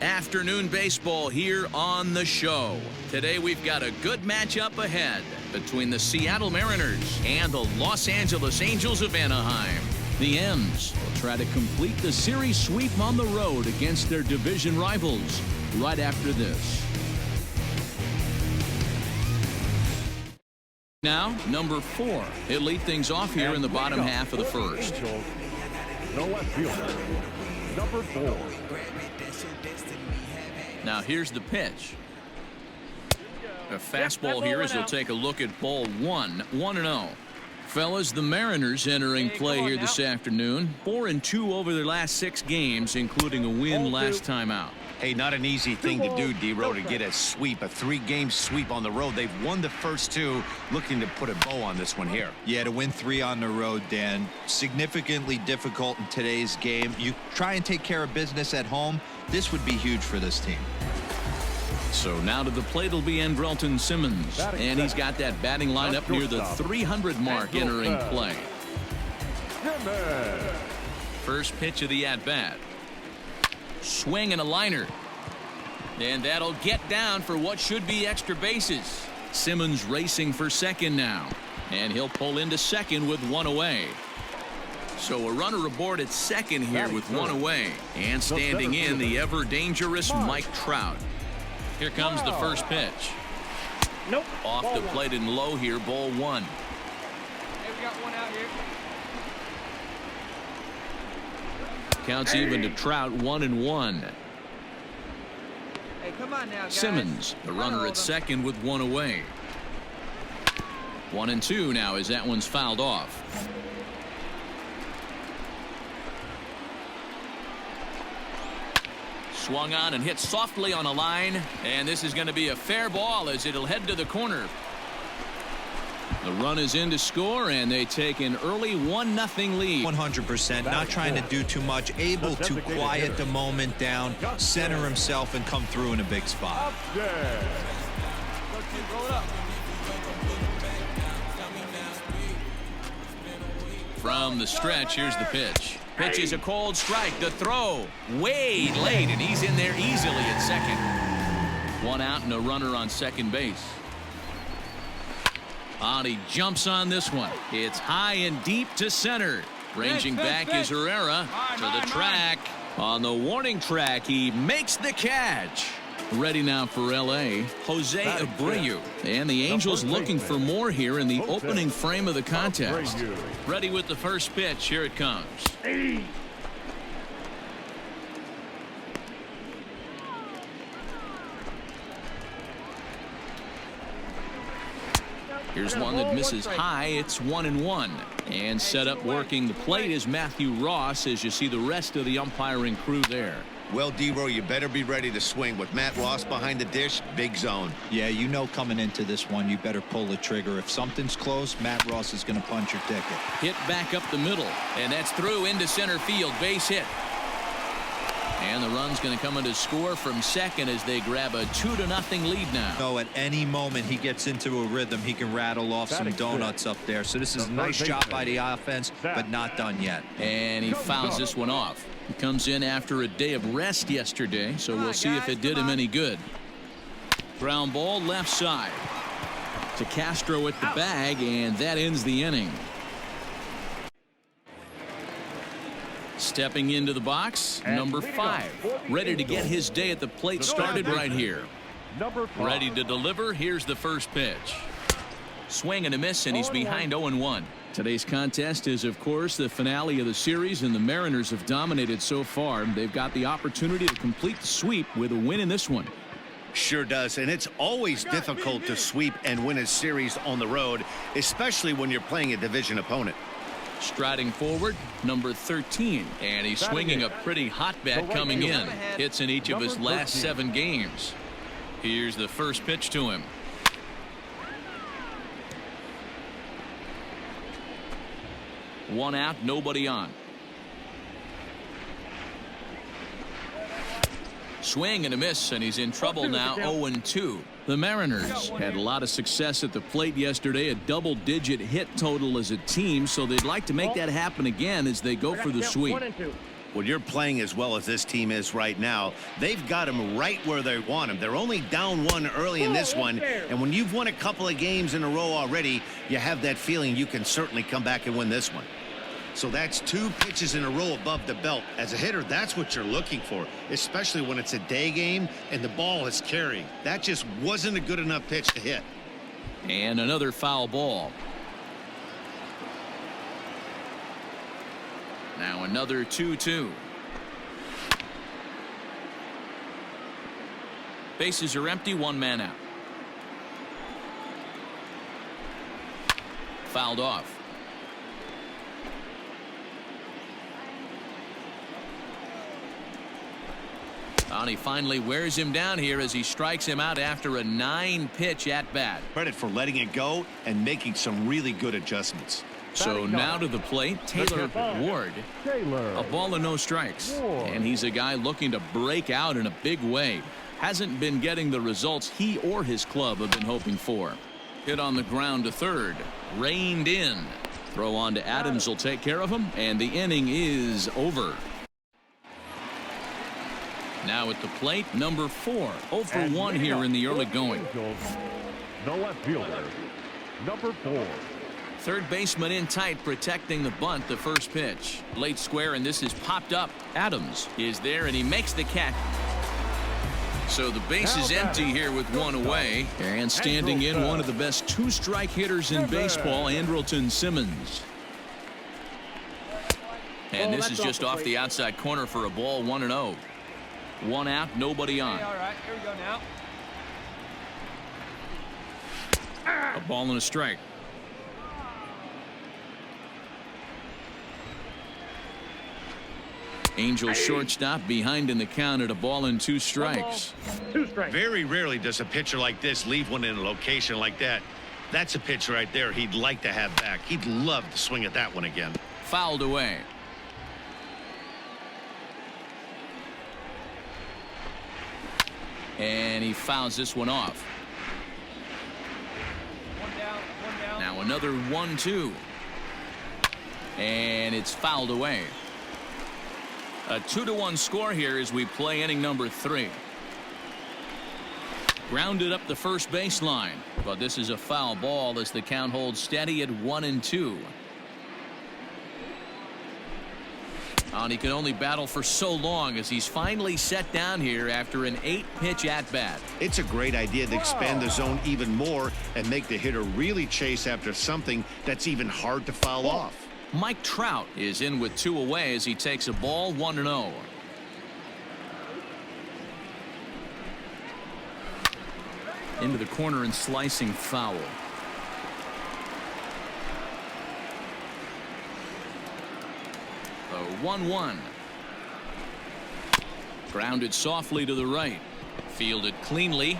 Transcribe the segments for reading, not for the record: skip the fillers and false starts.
Afternoon baseball here on the show. Today we've got a good matchup ahead between the Seattle Mariners and the Los Angeles Angels of Anaheim. The M's will try to complete the series sweep on the road against their division rivals right after this. Now, number 4. He'll lead things off here in the bottom half of the first. The left fielder, number 4. Now here's the pitch. A fastball here as he'll take a look at ball 1, 1-0. Fellas, the Mariners entering play here this afternoon. 4-2 over their last 6 games, including a win last time out. Hey, not an easy thing to do, D-Row, to get a sweep, a 3-game sweep on the road. They've won the first 2, looking to put a bow on this one here. Yeah, to win 3 on the road, Dan, significantly difficult in today's game. You try and take care of business at home. This would be huge for this team. So now to the plate will be Andrelton Simmons, and he's got that batting lineup near the 300 mark entering play. First pitch of the at-bat. Swing and a liner. And that'll get down for what should be extra bases. Simmons racing for second now. And he'll pull into second with 1 away. So a runner aboard at second here with 1 away. And standing in, the ever-dangerous Mike Trout. Here comes the first pitch. Nope. Off the plate and low here, ball 1. Hey, we got one out here. Counts even to Trout, 1-1. Hey, come on now, guys. Simmons, the runner at second with 1 away. 1-2 now as that one's fouled off. Swung on and hit softly on a line, and this is going to be a fair ball as it'll head to the corner. The run is in to score, and they take an early 1-0 lead. 100%, not trying to do too much, able to quiet the moment down, center himself, and come through in a big spot. From the stretch, here's the pitch. Pitch is a cold strike. The throw way late, and he's in there easily at second. 1 out and a runner on second base. And he jumps on this one. It's high and deep to center. Ranging back is Herrera to the track. On the warning track, he makes the catch. Ready now for L.A., Jose Abreu. And the Angels looking for more here in the opening frame of the contest. Ready with the first pitch. Here it comes. Here's one that misses high. It's 1-1. And set up working the plate is Matthew Ross as you see the rest of the umpiring crew there. Well, D-Row, you better be ready to swing. With Matt Ross behind the dish, big zone. Yeah, you know coming into this one, you better pull the trigger. If something's close, Matt Ross is going to punch your ticket. Hit back up the middle, and that's through into center field. Base hit. And the run's going to come into score from second as they grab a 2-0 lead now. No, at any moment he gets into a rhythm, he can rattle off some donuts up there. So this is a nice job by the offense, but not done yet. And he fouls this one off. He comes in after a day of rest yesterday, so we'll see if it did him any good. Ground ball left side to Castro at the bag, and that ends the inning. Stepping into the box, number 5, ready to get his day at the plate started right here. Ready to deliver. Here's the first pitch. Swing and a miss, and he's behind 0-1. Today's contest is, of course, the finale of the series, and the Mariners have dominated so far. They've got the opportunity to complete the sweep with a win in this one. Sure does, and it's always difficult to sweep and win a series on the road, especially when you're playing a division opponent. Striding forward, number 13, and he's swinging a pretty hot bat coming in. Hits in each of his last 7 games. Here's the first pitch to him. One out, nobody on. Swing and a miss, and he's in trouble now. 0-2. The Mariners had a lot of success at the plate yesterday, a double-digit hit total as a team, so they'd like to make that happen again as they go for the sweep. When you're playing as well as this team is right now, they've got them right where they want them. They're only down one early in this one, and when you've won a couple of games in a row already, you have that feeling you can certainly come back and win this one. So that's 2 pitches in a row above the belt. As a hitter, that's what you're looking for, especially when it's a day game and the ball is carrying. That just wasn't a good enough pitch to hit. And another foul ball. Now another 2-2. Bases are empty, 1 man out. Fouled off. And he finally wears him down here as he strikes him out after a 9-pitch at bat. Credit for letting it go and making some really good adjustments. So now to the plate, Taylor Ward. A ball and no strikes. And he's a guy looking to break out in a big way. Hasn't been getting the results he or his club have been hoping for. Hit on the ground to third. Reined in. Throw on to Adams will take care of him, and the inning is over. Now at the plate, number 4. 0 for 1 here in the early going. The left fielder, number 4. Third baseman in tight, protecting the bunt. The first pitch. Late square, and this is popped up. Adams is there, and he makes the catch. So the base is empty here with 1 away. And standing in, one of the best 2-strike hitters in baseball, Andrelton Simmons. And this is just off the outside corner for a ball, 1-0. 1 out, nobody on. Hey, all right, here we go now. A ball and a strike. Angels shortstop behind in the count at a ball and 2 strikes. 2 strikes. Very rarely does a pitcher like this leave one in a location like that. That's a pitch right there he'd like to have back. He'd love to swing at that one again. Fouled away. And he fouls this one off. 1 down, 1 down. Now another 1-2. And it's fouled away. A 2-1 score here as we play inning number 3. Grounded up the first baseline, but this is a foul ball as the count holds steady at 1-2. And he can only battle for so long as he's finally set down here after an 8-pitch at bat. It's a great idea to expand the zone even more and make the hitter really chase after something that's even hard to foul off. Mike Trout is in with 2 away as he takes a ball, 1-0. Into the corner and slicing foul. The 1-1. Grounded softly to the right. Fielded cleanly.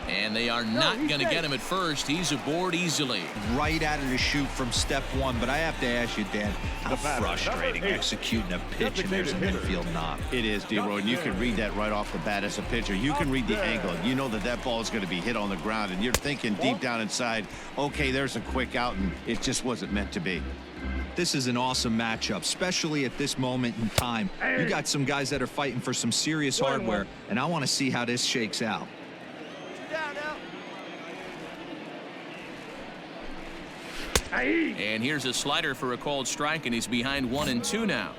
And they are not going to get him at first. He's aboard easily. Right out of the chute from step 1. But I have to ask you, Dan, how frustrating executing a pitch and there's an infield knock. It is, D-Roy, and you can read that right off the bat as a pitcher. You can read the angle. You know that that ball is going to be hit on the ground, and you're thinking deep down inside, okay, there's a quick out, and it just wasn't meant to be. This is an awesome matchup, especially at this moment in time. You got some guys that are fighting for some serious hardware, and I want to see how this shakes out. And here's a slider for a called strike, and he's behind 1-2 now.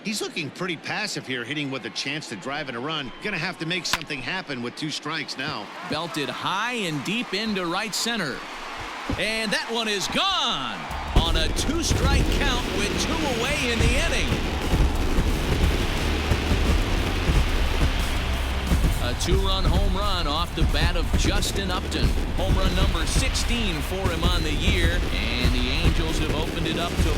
He's looking pretty passive here, hitting with a chance to drive and a run. Gonna have to make something happen with 2 strikes now. Belted high and deep into right center. And that one is gone on a 2-strike count with 2 away in the inning. A 2-run home run off the bat of Justin Upton. Home run number 16 for him on the year, and the Angels have opened it up to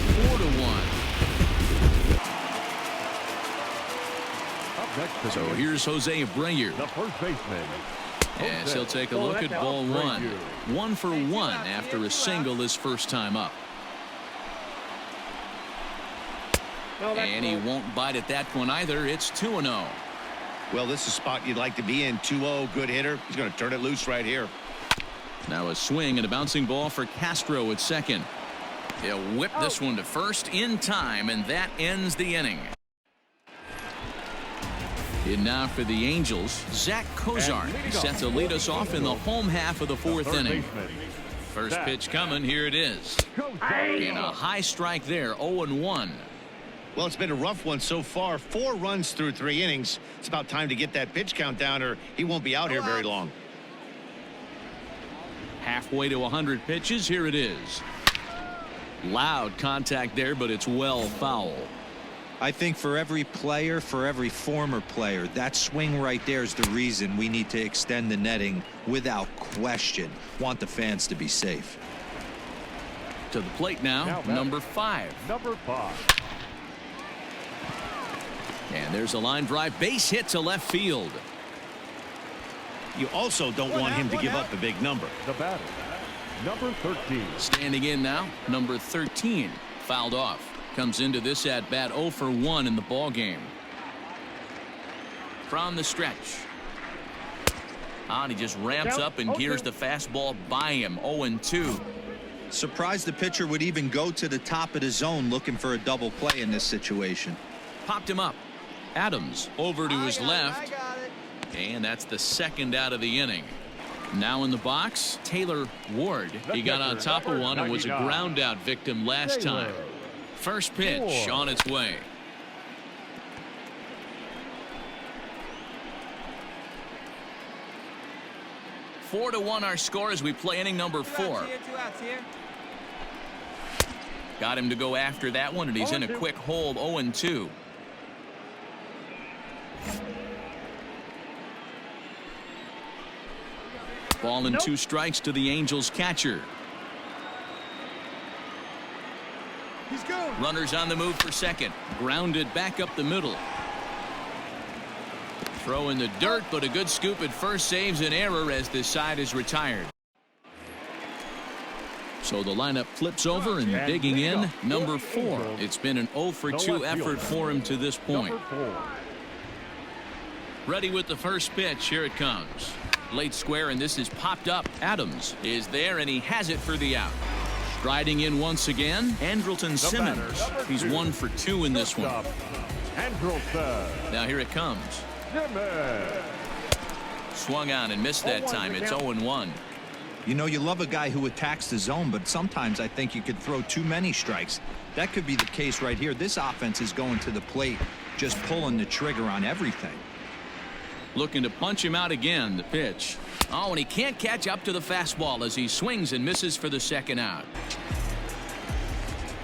4-1. So here's Jose Abreu. The first baseman. Yes, he'll take a look at ball 1. 1 for 1 after a single his first time up. And he won't bite at that one either. It's 2-0. Well, this is a spot you'd like to be in. 2-0, good hitter. He's going to turn it loose right here. Now a swing and a bouncing ball for Castro at second. He'll whip this one to first in time, and that ends the inning. In now for the Angels, Zach Kozar set to lead us off in the home half of the fourth inning. First pitch coming. Here it is. And a high strike there. 0-1. Well, it's been a rough one so far. 4 runs through 3 innings. It's about time to get that pitch count down, or he won't be out here very long. Halfway to 100 pitches. Here it is. Loud contact there, but it's well foul. I think for every player, for every former player, that swing right there is the reason we need to extend the netting without question. Want the fans to be safe. To the plate now number 5. Number 5. And there's a line drive base hit to left field. You also don't want him to give up a big number. The batter, number 13. Standing in now, number 13. Fouled off. Comes into this at bat 0 for 1 in the ball game. From the stretch. And he just ramps up and gears the fastball by him. 0-2. Surprised the pitcher would even go to the top of the zone looking for a double play in this situation. Popped him up. Adams over to his left. And that's the second out of the inning. Now in the box, Taylor Ward. He got on top of one and was a ground out victim last time. First pitch on its way. Four to 1 our score as we play inning number 4. 2 outs here. Got him to go after that one, and he's in a quick hold. 0-2. Ball and 2 strikes to the Angels catcher. He's going. Runners on the move for second. Grounded back up the middle. Throw in the dirt, but a good scoop at first saves an error as this side is retired. So the lineup flips over and digging in number 4. It's been an 0 for 2 effort for him to this point. Ready with the first pitch. Here it comes. Late square, and this is popped up. Adams is there, and he has it for the out. Striding in once again, Andrelton Simmons. He's 1 for 2 in this one. Now here it comes. Swung on and missed that time. It's 0-1. You know, you love a guy who attacks the zone, but sometimes I think you could throw too many strikes. That could be the case right here. This offense is going to the plate, just pulling the trigger on everything. Looking to punch him out again. The pitch. Oh, and he can't catch up to the fastball as he swings and misses for the second out.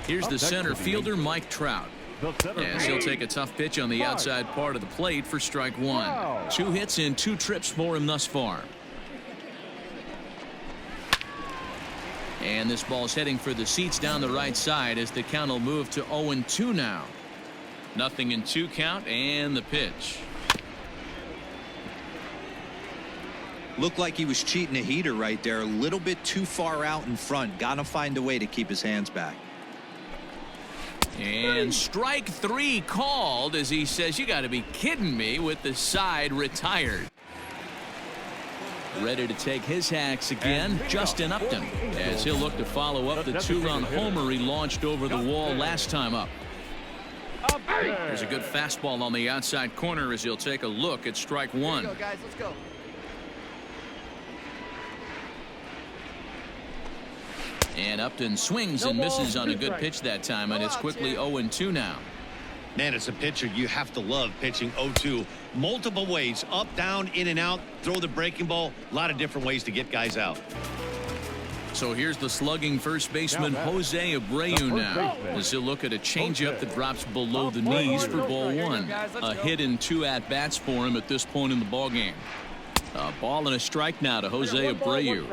Here's the center fielder, Mike Trout. As he'll take a tough pitch on the outside part of the plate for strike 1. 2 hits in 2 trips for him thus far. And this ball's heading for the seats down the right side as the count will move to 0-2 now. 0-2 count, and the pitch. Looked like he was cheating a heater right there. A little bit too far out in front. Got to find a way to keep his hands back. And strike 3 called as he says, you got to be kidding me, with the side retired. Ready to take his hacks again, Justin Upton, as he'll look to follow up the 2-run homer he launched over the wall last time up. There's a good fastball on the outside corner as he'll take a look at strike 1. Let's go, guys. Let's go. And Upton swings and misses on a good pitch that time, and it's quickly 0-2 now. Man, as a pitcher, you have to love pitching 0-2. Multiple ways, up, down, in and out, throw the breaking ball. A lot of different ways to get guys out. So here's the slugging first baseman Jose Abreu now, as he'll look at a changeup that drops below the knees for ball 1. A hit in 2 at-bats for him at this point in the ballgame. A ball and a strike now to Jose Abreu.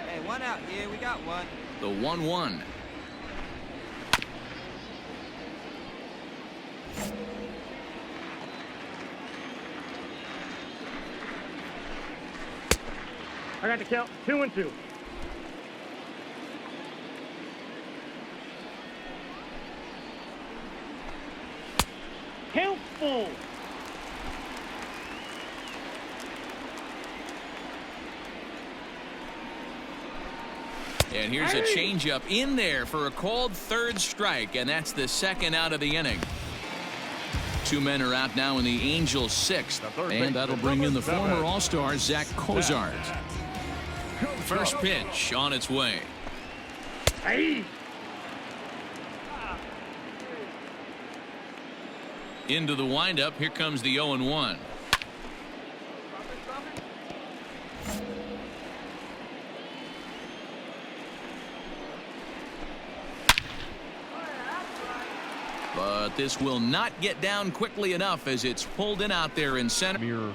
Hey, 1 out here. We got 1. The 1-1. I got to count 2-2. Count full. And here's a changeup in there for a called 3rd strike, and that's the 2nd out of the inning. two men are out now in the Angels' sixth, and that'll bring in the former All-Star Zach Cozart. First pitch on its way. Hey. Into the windup. Here comes the 0-1. But this will not get down quickly enough as it's pulled in out there in center. Yeah,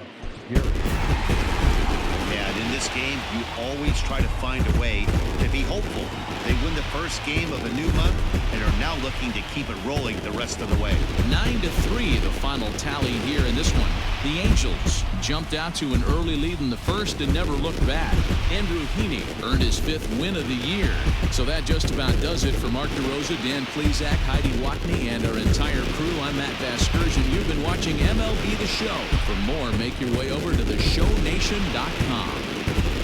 and in this game, you always try to find a way to be hopeful. They win the first game of a new month and are now looking to keep it rolling the rest of the way. 9-3 the final tally here in this one. The Angels jumped out to an early lead in the first and never looked back. Andrew Heaney earned his 5th win of the year. So that just about does it for Mark DeRosa, Dan Plesac, Heidi Watney, and our entire crew. I'm Matt Vasgersian. You've been watching MLB The Show. For more, make your way over to theshownation.com.